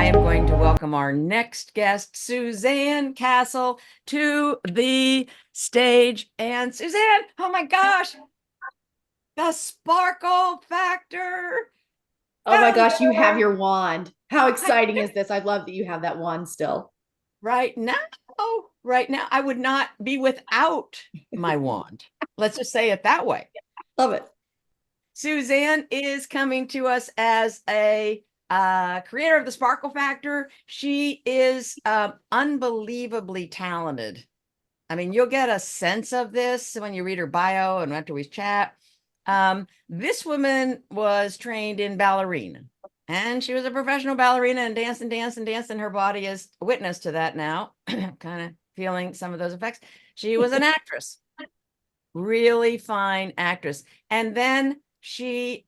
I am going to welcome our next guest, Suzanne Castle, to the stage. And Suzanne, oh my gosh, the sparkle factor. Oh my gosh, you have Founder. your wand. How I exciting do. is this? I love that you have that wand still. Right now, right now, I would not be without my wand. Let's just say it that way. Love it. Suzanne is coming to us as a creator of the Sparkle Factor. She is unbelievably talented. I mean, you'll get a sense of this when you read her bio and after we chat. This woman was trained in ballerina, and she was a professional ballerina and danced and danced and danced, and her body is witness to that now, kind of feeling some of those effects. She was an actress, really fine actress. And then she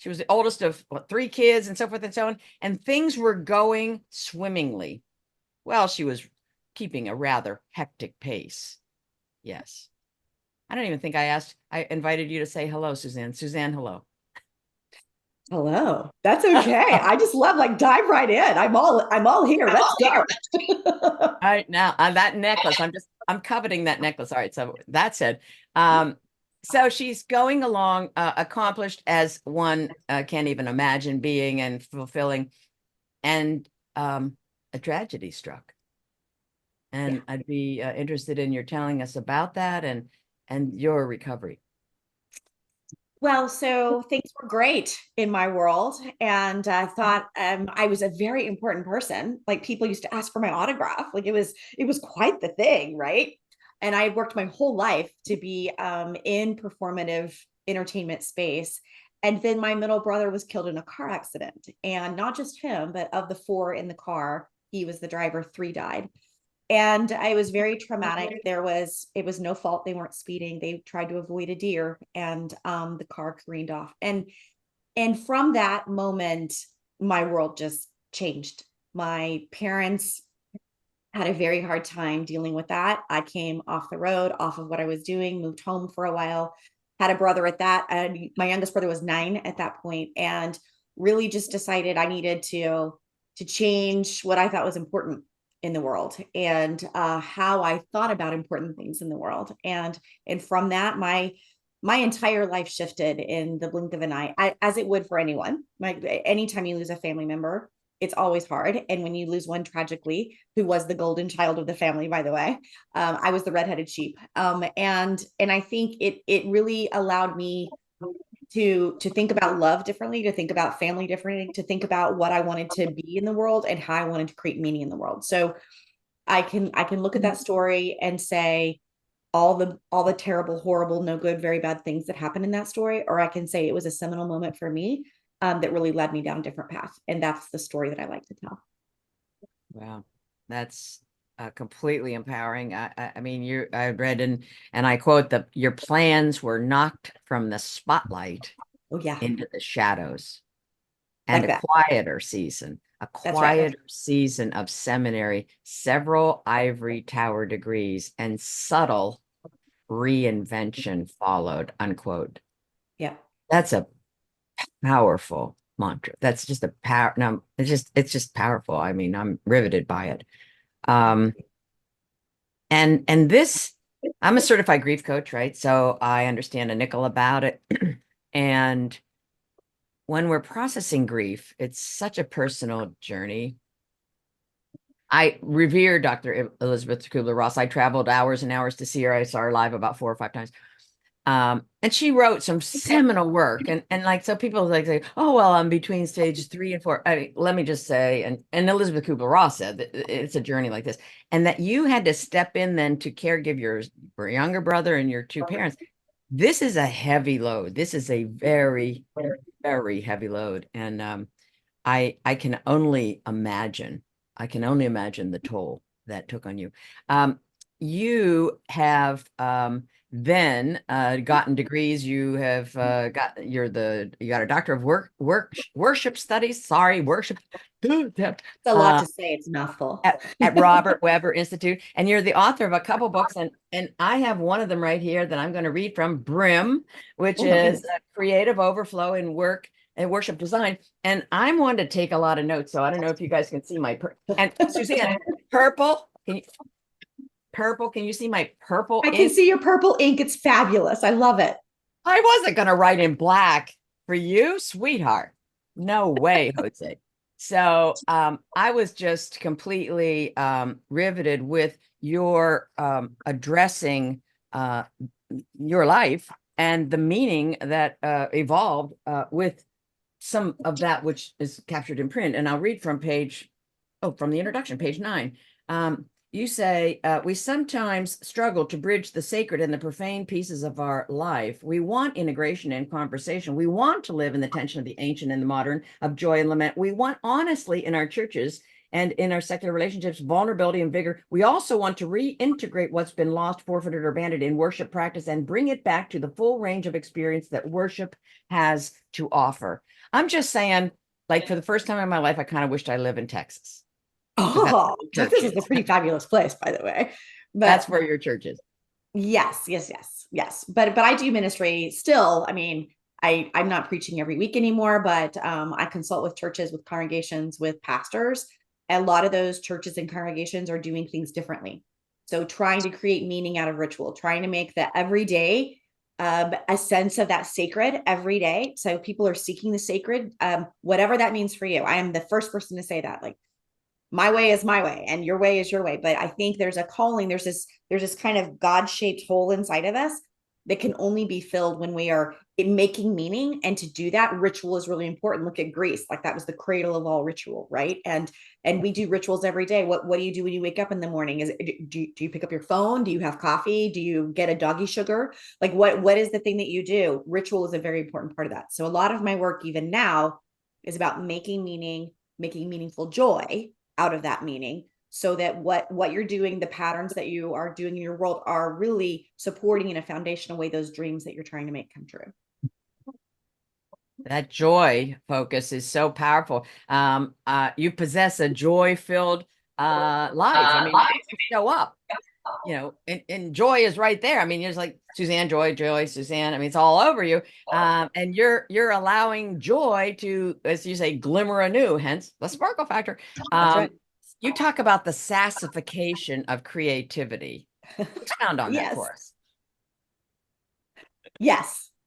was the oldest of three kids and so forth and so on, and things were going swimmingly. Well, she was keeping a rather hectic pace. Yes. I don't even think I invited you to say hello, Suzanne. Suzanne, hello. Hello. That's okay. I just love dive right in. I'm all here. Let's go. All right, now on that necklace, I'm coveting that necklace. All right, so that said, so she's going along, accomplished as one can't even imagine being, and fulfilling, and a tragedy struck. And Yeah. I'd be interested in your telling us about that and your recovery. Well, so things were great in my world, and I thought I was a very important person. Like people used to ask for my autograph. It was quite the thing, right? And I had worked my whole life to be in performative entertainment space. And then my middle brother was killed in a car accident, and not just him, but of the four in the car, he was the driver. Three died, and I was very traumatic. It was no fault. They weren't speeding. They tried to avoid a deer, and the car careened off. And from that moment, my world just changed. My parents had a very hard time dealing with that. I came off the road, off of what I was doing, moved home for a while, had a brother at that. And my youngest brother was 9 at that point, and really just decided I needed to change what I thought was important in the world, and how I thought about important things in the world. And from that, my entire life shifted in the blink of an eye, as it would for anyone. Anytime you lose a family member, it's always hard. And when you lose one tragically, who was the golden child of the family, by the way, I was the redheaded sheep. And I think it really allowed me to think about love differently, to think about family differently, to think about what I wanted to be in the world and how I wanted to create meaning in the world. So I can look at that story and say all the terrible, horrible, no good, very bad things that happened in that story, or I can say it was a seminal moment for me, that really led me down a different path. And that's the story that I like to tell. Wow, that's completely empowering. I mean, I read and I quote that your plans were knocked from the spotlight Oh yeah, into the shadows, and like that. a That's right. quieter season of seminary, several ivory tower degrees, and subtle reinvention followed, unquote. Yeah. That's a powerful mantra. That's just a power. No, it's just powerful. I mean, I'm riveted by it. Um, and this, I'm a certified grief coach, right? So I understand a nickel about it. And when we're processing grief, it's such a personal journey. I revere Dr. Elizabeth Kubler-Ross. I traveled hours and hours to see her. I saw her live about 4 or 5 times. And she wrote some seminal work, and like, so people like say, oh well, I'm between stage 3 and 4. I mean, let me just say, and Elizabeth Kubler-Ross said that it's a journey like this, and that you had to step in then to caregive your younger brother and your two parents. This is a heavy load. This is a very, very heavy load, and I can only imagine. I can only imagine the toll that took on you. You have then gotten degrees. You have you got a doctor of worship studies. Sorry, worship. It's a lot to say. It's a mouthful. At Robert Weber Institute, and you're the author of a couple books, and I have one of them right here that I'm going to read from, Brim, which Oh my is goodness. a creative overflow in work and worship design. And I'm one to take a lot of notes. So I don't know if you guys can see my and Suzanne, purple. Purple? Can you see my purple I can ink? see your purple ink. It's fabulous. I love it. I wasn't going to write in black for you, sweetheart. No way, Jose. So I was just completely riveted with your addressing your life and the meaning that evolved with some of that which is captured in print. And I'll read from from the introduction, page 9. You say, we sometimes struggle to bridge the sacred and the profane pieces of our life. We want integration and conversation. We want to live in the tension of the ancient and the modern, of joy and lament. We want, honestly, in our churches and in our secular relationships, vulnerability and vigor. We also want to reintegrate what's been lost, forfeited, or abandoned in worship practice and bring it back to the full range of experience that worship has to offer. I'm just saying, like, for the first time in my life, I kind of wished I lived in Texas. Oh, Church Texas is a is. pretty fabulous place, by the way. But That's where your church is. yes. But I do ministry still. I mean, I'm not preaching every week anymore, but I consult with churches, with congregations, with pastors. A lot of those churches and congregations are doing things differently. So trying to create meaning out of ritual, trying to make the everyday a sense of that sacred every day. So people are seeking the sacred, whatever that means for you. I am the first person to say that. Like, my way is my way and your way is your way. But I think there's a calling, there's this kind of God-shaped hole inside of us that can only be filled when we are in making meaning. And to do that, ritual is really important. Look at Greece, like that was the cradle of all ritual, right? And we do rituals every day. What do you do when you wake up in the morning? Do you pick up your phone? Do you have coffee? Do you get a doggy sugar? Like what is the thing that you do? Ritual is a very important part of that. So a lot of my work even now is about making meaning, making meaningful joy out of that meaning, so that what you're doing, the patterns that you are doing in your world, are really supporting in a foundational way those dreams that you're trying to make come true. That joy focus is so powerful. You possess a joy-filled life. I mean, you show up, and joy is right there. I mean, you're just like Suzanne, joy, Suzanne. I mean, it's all over you. And you're allowing joy to, as you say, glimmer anew, hence the sparkle factor. That's right. You talk about the sassification of creativity. Expound on that Yes. for us.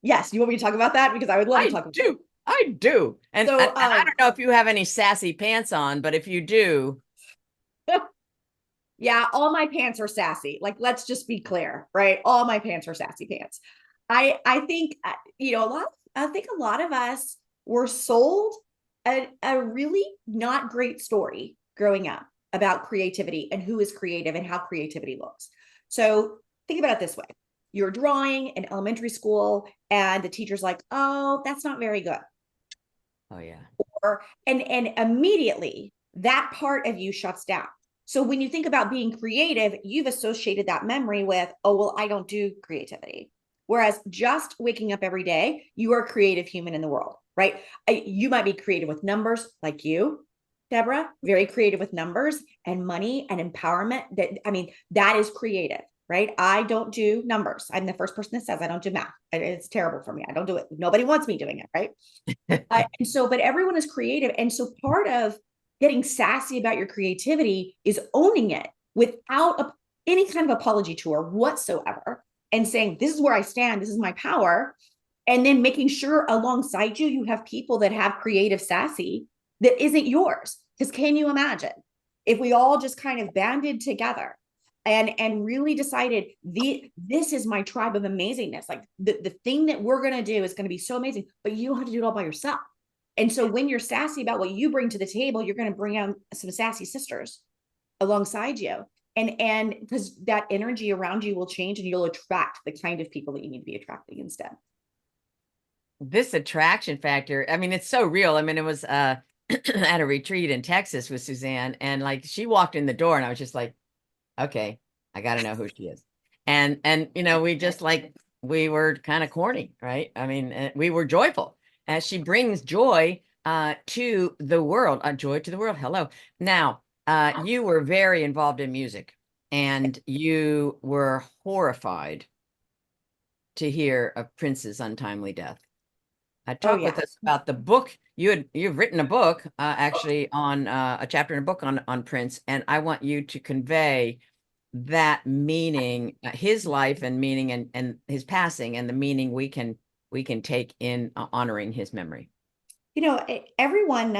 Yes. You want me to talk about that? Because I would love to I talk about do. I do. And, so and I don't know if you have any sassy pants on, but if you do, yeah, all my pants are sassy. Like, let's just be clear, right? All my pants are sassy pants. I think I think a lot of us were sold a really not great story growing up about creativity and who is creative and how creativity looks. So think about it this way. You're drawing in elementary school and the teacher's like, "Oh, that's not very good." oh yeah. Or and immediately that part of you shuts down. So when you think about being creative, you've associated that memory with, oh, well, I don't do creativity. Whereas just waking up every day, you are a creative human in the world, right? You might be creative with numbers, like you, Debra, very creative with numbers and money and empowerment. That is creative, right? I don't do numbers. I'm the first person that says I don't do math. It's terrible for me. I don't do it. Nobody wants me doing it, right? But everyone is creative. And so part of getting sassy about your creativity is owning it without any kind of apology tour whatsoever, and saying, this is where I stand, this is my power. And then making sure alongside you, you have people that have creative sassy that isn't yours. Because can you imagine if we all just kind of banded together and really decided this is my tribe of amazingness, like the thing that we're going to do is going to be so amazing, but you don't have to do it all by yourself. And so when you're sassy about what you bring to the table, you're going to bring out some sassy sisters alongside you, and because that energy around you will change and you'll attract the kind of people that you need to be attracting instead. This attraction factor, I mean, it's so real. I mean, it was at a retreat in Texas with Suzanne, and like she walked in the door and I was just like, okay, I got to know who she is. And we just like, we were kind of corny, right? I mean, we were joyful as she brings joy to the world, joy to the world. Hello. Now, you were very involved in music and you were horrified to hear of Prince's untimely death. Oh talk with yeah. us about the book. You've written a book, actually on a chapter in a book on Prince, and I want you to convey that meaning, his life and meaning, and his passing, and the meaning we can take in honoring his memory. Everyone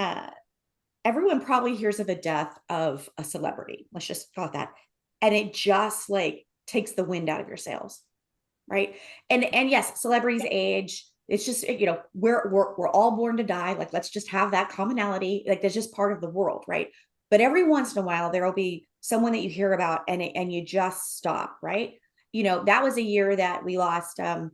probably hears of the death of a celebrity. Let's just call it that. And it just like takes the wind out of your sails, right? And yes, celebrities age. It's just, we're all born to die. Like, let's just have that commonality. Like, that's just part of the world, right? But every once in a while, there will be someone that you hear about, and you just stop, right? That was a year that we lost. I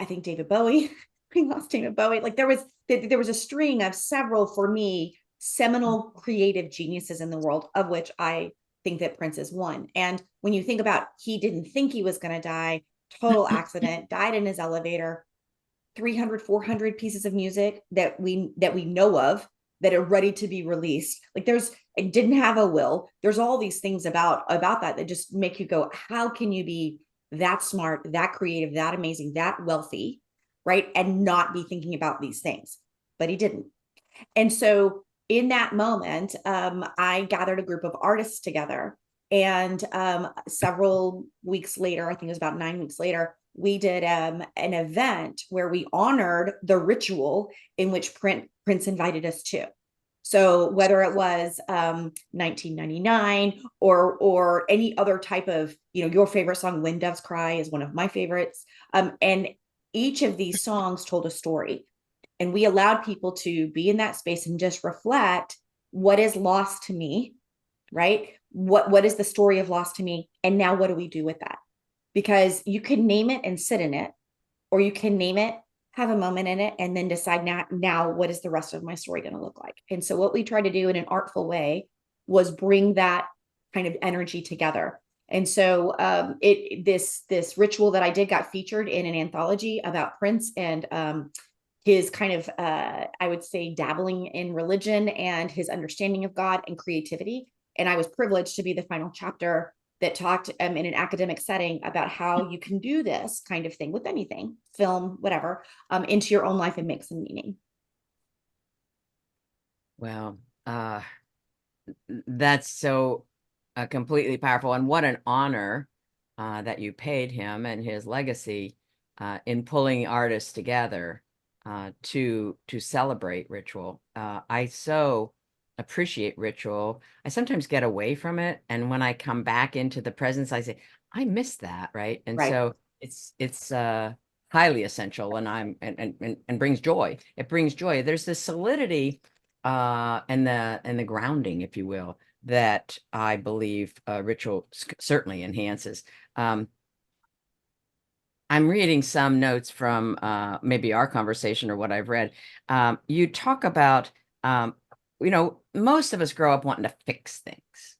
think David Bowie. We lost David Bowie. Like, there was a string of several, for me, seminal creative geniuses in the world, of which I think that Prince is one. And when you think about, he didn't think he was going to die, total accident, died in his elevator, 300, 400 pieces of music that we know of that are ready to be released. Like, it didn't have a will. There's all these things about that just make you go, how can you be that smart, that creative, that amazing, that wealthy, right? And not be thinking about these things. But he didn't. And so in that moment, I gathered a group of artists together. And several weeks later, I think it was about 9 weeks later, we did an event where we honored the ritual in which Prince invited us to. So whether it was 1999 or any other type of, your favorite song, When Doves Cry, is one of my favorites. And each of these songs told a story. And we allowed people to be in that space and just reflect, what is lost to me, right? What is the story of lost to me? And now what do we do with that? Because you can name it and sit in it, or you can name it, have a moment in it, and then decide, now what is the rest of my story going to look like? And so what we tried to do in an artful way was bring that kind of energy together. And so this ritual that I did got featured in an anthology about Prince, and his kind of, I would say, dabbling in religion and his understanding of God and creativity. And I was privileged to be the final chapter that talked in an academic setting about how you can do this kind of thing with anything, film, whatever, into your own life and make some meaning. Well, that's so completely powerful, and what an honor that you paid him and his legacy in pulling artists together to celebrate ritual. I so appreciate ritual. I sometimes get away from it, and when I come back into the presence, I say, I miss that, right? And Right. so it's highly essential, and brings joy. It brings joy. There's this solidity and the grounding, if you will, that I believe ritual certainly enhances. Um, I'm reading some notes from maybe our conversation or what I've read. You talk about, most of us grow up wanting to fix things,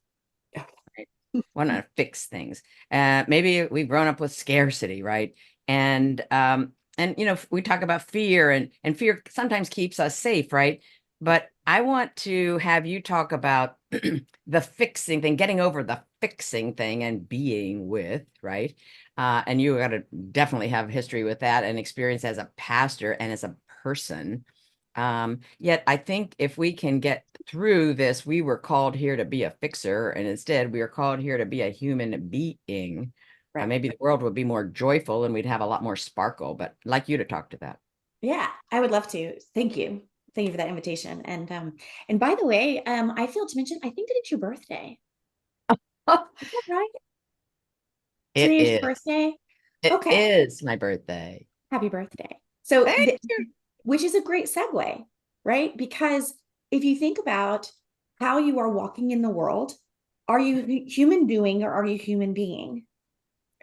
right? Wanting to fix things. Maybe we've grown up with scarcity, right? And we talk about fear, and fear sometimes keeps us safe, right? But I want to have you talk about the fixing thing, getting over the fixing thing and being with, right? And you got to definitely have history with that and experience as a pastor and as a person. Yet I think if we can get through this, we were called here to be a fixer, and instead we are called here to be a human being. Right. Maybe the world would be more joyful and we'd have a lot more sparkle, but I'd like you to talk to that. Yeah, I would love to. Thank you. Thank you for that invitation. And by the way, I failed to mention, I think that it's your birthday. Is that right? It Today is your is. birthday. It Okay. is my birthday. Happy birthday. So, Thank you. which is a great segue, right? Because if you think about how you are walking in the world, are you human doing or are you human being?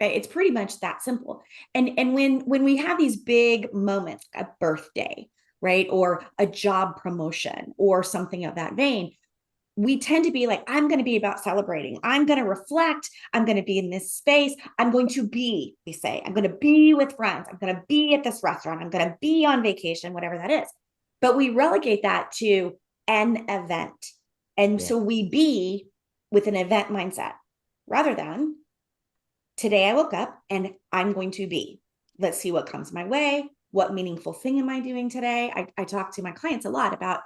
Right? It's pretty much that simple. And when we have these big moments, a birthday, right, or a job promotion or something of that vein, we tend to be like, I'm going to be about celebrating. I'm going to reflect. I'm going to be in this space. I'm going to be, we say, I'm going to be with friends. I'm going to be at this restaurant. I'm going to be on vacation, whatever that is. But we relegate that to an event. And Yeah. so we be with an event mindset rather than, today I woke up and I'm going to be. Let's see what comes my way. what meaningful thing am I doing today? I talk to my clients a lot about,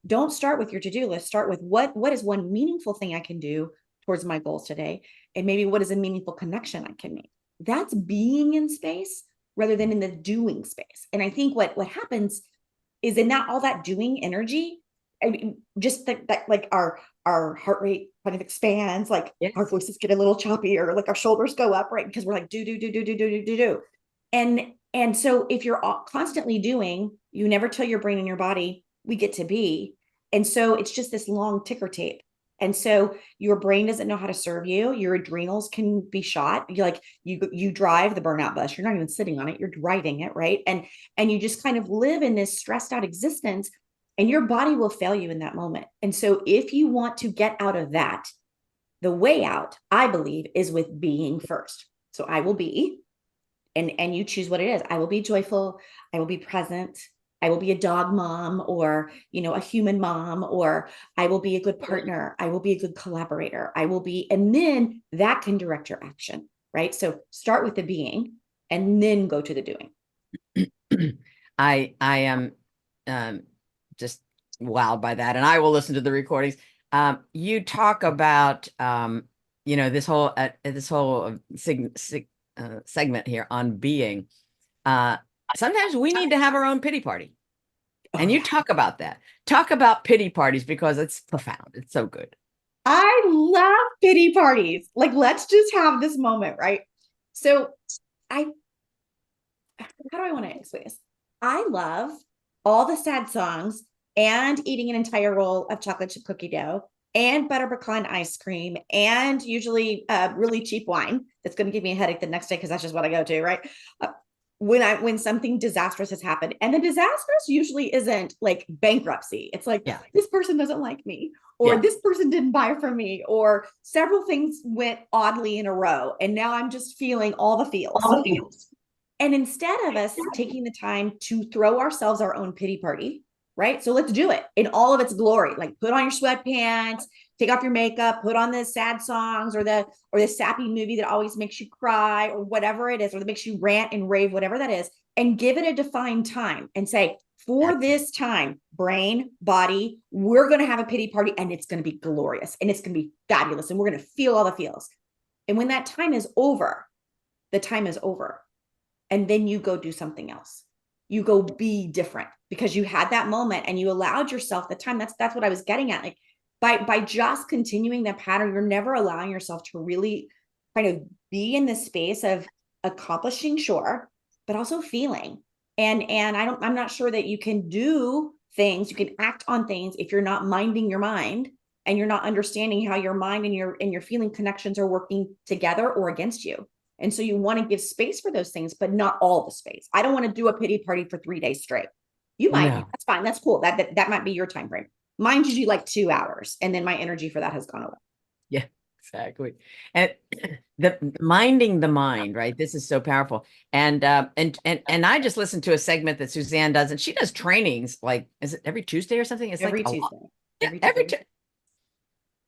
don't start with your to-do list. Start with what is one meaningful thing I can do towards my goals today? And maybe what is a meaningful connection I can make? That's being in space rather than in the doing space. And I think what happens is in not all that doing energy, I mean, just that like our heart rate kind of expands, like our Yes. voices get a little choppier, like our shoulders go up, right? Because we're like do. And so if you're constantly doing, you never tell your brain and your body we get to be. And so it's just this long ticker tape. And so your brain doesn't know how to serve you. Your adrenals can be shot. You like you drive the burnout bus. You're not even sitting on it. You're driving it, right? And you just kind of live in this stressed out existence, and your body will fail you in that moment. And so if you want to get out of that, the way out, I believe, is with being first. So I will be, and you choose what it is. I will be joyful. I will be present. I will be a dog mom, or a human mom, or I will be a good partner. I will be a good collaborator. I will be, and then that can direct your action, right? So start with the being and then go to the doing. I am um, just wowed by that, and I will listen to the recordings. You talk about this whole segment here on being. Uh, Sometimes we need to have our own pity party, Oh and you yeah. talk about that. Talk about pity parties because it's profound. It's so good. I love pity parties. Like, let's just have this moment, right? So I how do I want to explain this? I love all the sad songs and eating an entire roll of chocolate chip cookie dough and butter pecan ice cream and usually really cheap wine that's going to give me a headache the next day because that's just what I go to, right? Uh, when something disastrous has happened, and the disastrous usually isn't like bankruptcy. It's like Yeah, this person doesn't like me, or yeah. this person didn't buy from me, or several things went oddly in a row, and now I'm just feeling all the feels. All the feels. And instead of us taking the time to throw ourselves our own pity party, right? So let's do it in all of its glory. Like put on your sweatpants, take off your makeup, put on the sad songs or the sappy movie that always makes you cry or whatever it is, or that makes you rant and rave, whatever that is, and give it a defined time and say, for That's this time, brain, body, we're going to have a pity party and it's going to be glorious and it's going to be fabulous and we're going to feel all the feels. And when that time is over, the time is over, and then you go do something else. You go be different because you had that moment and you allowed yourself the time. That's what I was getting at. Like by just continuing that pattern, you're never allowing yourself to really kind of be in the space of accomplishing, sure, but also feeling. And I'm not sure that you can do things, you can act on things if you're not minding your mind and you're not understanding how your mind and your feeling connections are working together or against you. And so you want to give space for those things, but not all the space. I don't want to do a pity party for 3 days straight. You might, no. that's fine. That's cool. That might be your time frame. Mine's usually like 2 hours. And then my energy for that has gone away. Yeah, exactly. And the minding the mind, right? This is so powerful. And I just listened to a segment that Suzanne does, and she does trainings like, is it every Tuesday or something? It's like Every a lot. Tuesday. Yeah, Every every Tuesday. Tuesday.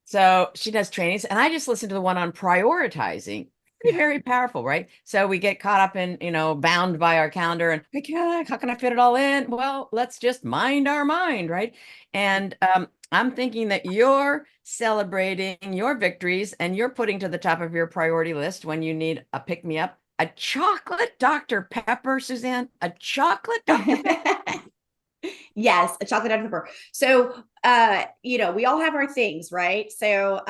So she does trainings, and I just listened to the one on prioritizing. Very, Yeah. very powerful, right? So we get caught up in, bound by our calendar and how can I fit it all in? Well, let's just mind our mind, right? And I'm thinking that you're celebrating your victories and you're putting to the top of your priority list when you need a pick me up, a chocolate Dr. Pepper, Suzanne, a chocolate Dr. Pepper. Yes, a chocolate Dr. Pepper. So, we all have our things, right? So,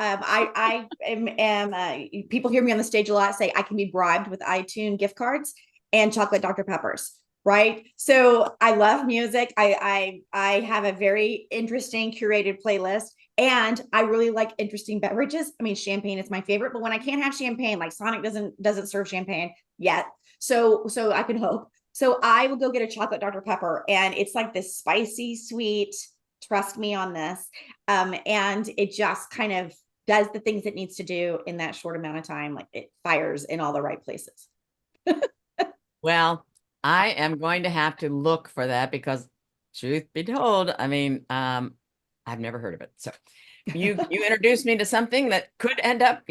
people hear me on the stage a lot say I can be bribed with iTunes gift cards and chocolate Dr. Peppers, right? So, I love music. I have a very interesting curated playlist, and I really like interesting beverages. I mean, champagne is my favorite, but when I can't have champagne, like Sonic doesn't serve champagne yet, so I can hope. So I will go get a chocolate Dr. Pepper, and it's like this spicy sweet. Trust me on this. And it just kind of does the things it needs to do in that short amount of time. Like it fires in all the right places. Well, I am going to have to look for that because truth be told, I mean, I've never heard of it. So you introduced me to something that could end up,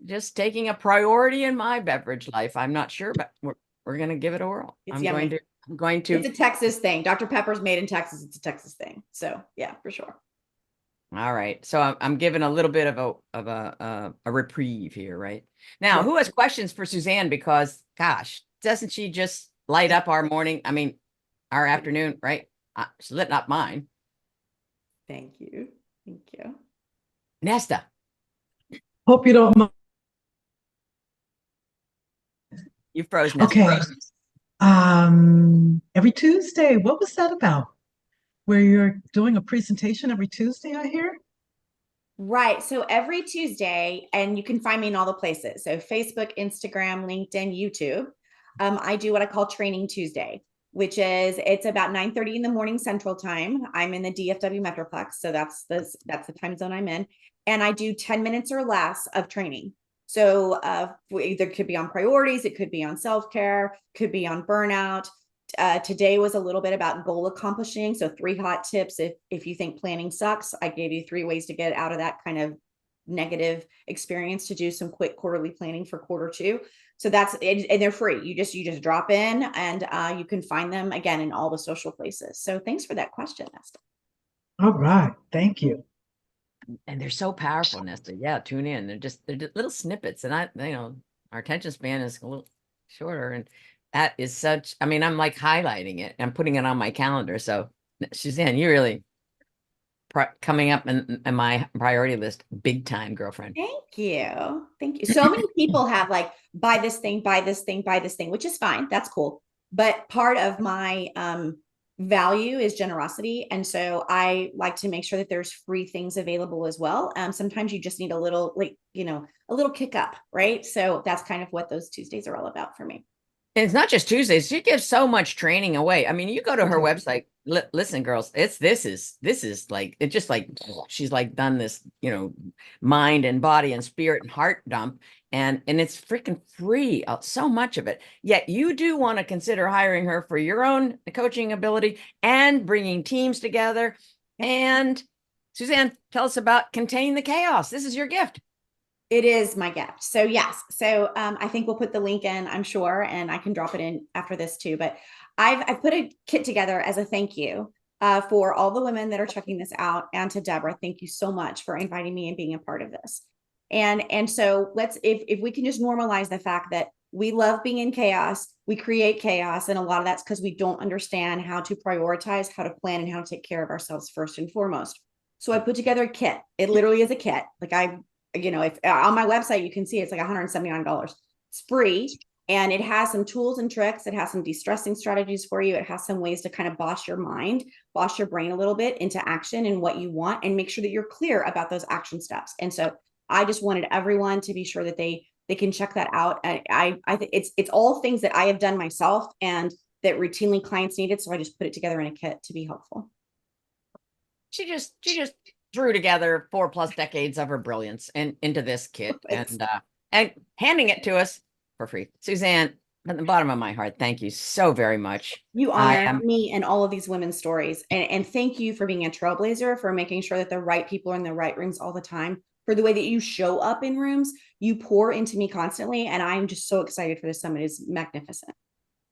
just taking a priority in my beverage life. I'm not sure, but We're going to give it a whirl. It's yummy. I'm going It's to, a Texas thing. Dr. Pepper's made in Texas. It's a Texas thing. So yeah, for sure. all right. So I'm giving a little bit of a reprieve here, right? Now, Yeah. who has questions for Suzanne? Because gosh, doesn't she just light up our morning? I mean, our afternoon, right? She's lit up mine. Thank you. Thank you. Nesta, Hope you don't mind. you froze, Nesta. Okay. Every Tuesday, what was that about? Where you're doing a presentation every Tuesday, I hear? Right. So every Tuesday, and you can find me in all the places. So Facebook, Instagram, LinkedIn, YouTube. I do what I call Training Tuesday, which is it's about 9:30 in the morning Central Time. I'm in the DFW Metroplex, so that's the time zone I'm in. And I do 10 minutes or less of training. So either could be on priorities, it could be on self-care, could be on burnout. Today was a little bit about goal accomplishing. So 3 hot tips. If you think planning sucks, I gave you 3 ways to get out of that kind of negative experience to do some quick quarterly planning for quarter 2. So that's and they're free. You just drop in and you can find them again in all the social places. So thanks for that question, Nesta. All right. Thank you. And they're so powerful, Nesta. Yeah, tune in. They're just little snippets, and our attention span is a little shorter, and that is such. I mean, I'm like highlighting it. I'm putting it on my calendar. So, Suzanne, you really coming up in my priority list, big time, girlfriend. Thank you. Thank you. So many people have like buy this thing, buy this thing, buy this thing, which is fine. That's cool. But part of my value is generosity. And so I like to make sure that there's free things available as well. Sometimes you just need a little a little kick up, right? So that's kind of what those Tuesdays are all about for me. And it's not just Tuesdays. She gives so much training away. I mean, you go to her website. Listen, girls, this is like it's just like she's like done this, mind and body and spirit and heart dump, and it's freaking free. So much of it. Yet you do want to consider hiring her for your own coaching ability and bringing teams together. And Suzanne, tell us about Contain the Chaos. This is your gift. It is my gift. So yes. So I think we'll put the link in, I'm sure, and I can drop it in after this too. But I've put a kit together as a thank you for all the women that are checking this out, and to Debra. Thank you so much for inviting me and being a part of this. And so let's if we can just normalize the fact that we love being in chaos, we create chaos, and a lot of that's because we don't understand how to prioritize, how to plan, and how to take care of ourselves first and foremost. So I put together a kit. It literally is a kit. Like if on my website, you can see it's like $179. It's free. And it has some tools and tricks. It has some de-stressing strategies for you. It has some ways to kind of boss your mind, boss your brain a little bit into action and what you want, and make sure that you're clear about those action steps. And so I just wanted everyone to be sure that they can check that out. I think it's all things that I have done myself and that routinely clients needed. So I just put it together in a kit to be helpful. She just threw together 4+ decades of her brilliance and into this kit and handing it to us for free. Suzanne, from the bottom of my heart, thank you so very much. You honor me and all of these women's stories. And thank you for being a trailblazer, for making sure that the right people are in the right rooms all the time, for the way that you show up in rooms. You pour into me constantly. And I'm just so excited for this summit. It's magnificent.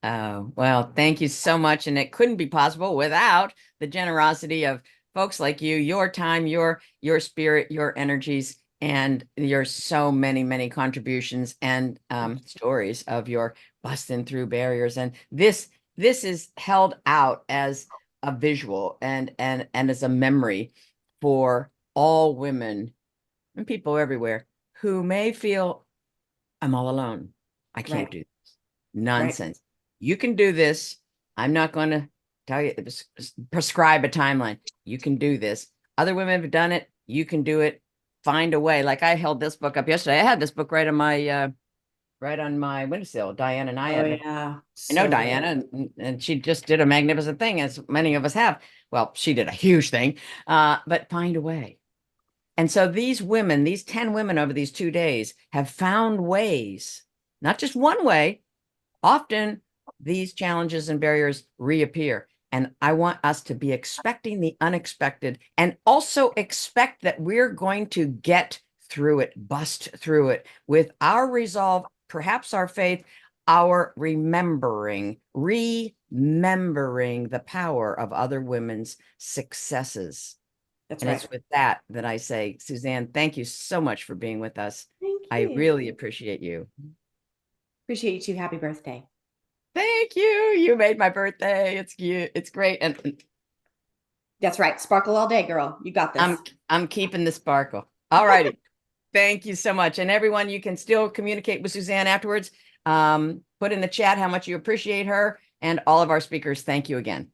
Oh, well, thank you so much. And it couldn't be possible without the generosity of folks like you, your time, your spirit, your energies, and your so many, many contributions and stories of your busting through barriers. And this is held out as a visual and as a memory for all women and people everywhere who may feel I'm all alone. I can't do this. Nonsense. You can do this. I'm not going to tell you, prescribe a timeline. You can do this. Other women have done it. You can do it. Find a way. Like I held this book up yesterday. I had this book right on my windowsill. Diana and I had I know Diana, and she just did a magnificent thing, as many of us have. Well, she did a huge thing, but find a way. And so these women, these 10 women over these 2 days have found ways, not just one way. Often these challenges and barriers reappear. And I want us to be expecting the unexpected and also expect that we're going to get through it, bust through it with our resolve, perhaps our faith, our remembering the power of other women's successes. That's And right. it's with that that I say, Suzanne, thank you so much for being with us. Thank I you. really appreciate you. Appreciate you too. Happy birthday. Thank you. You made my birthday. It's cute. It's great. And That's right. Sparkle all day, girl. You got this. I'm keeping the sparkle. All righty. Thank you so much. And everyone, you can still communicate with Suzanne afterwards. Put in the chat how much you appreciate her. And all of our speakers, thank you again.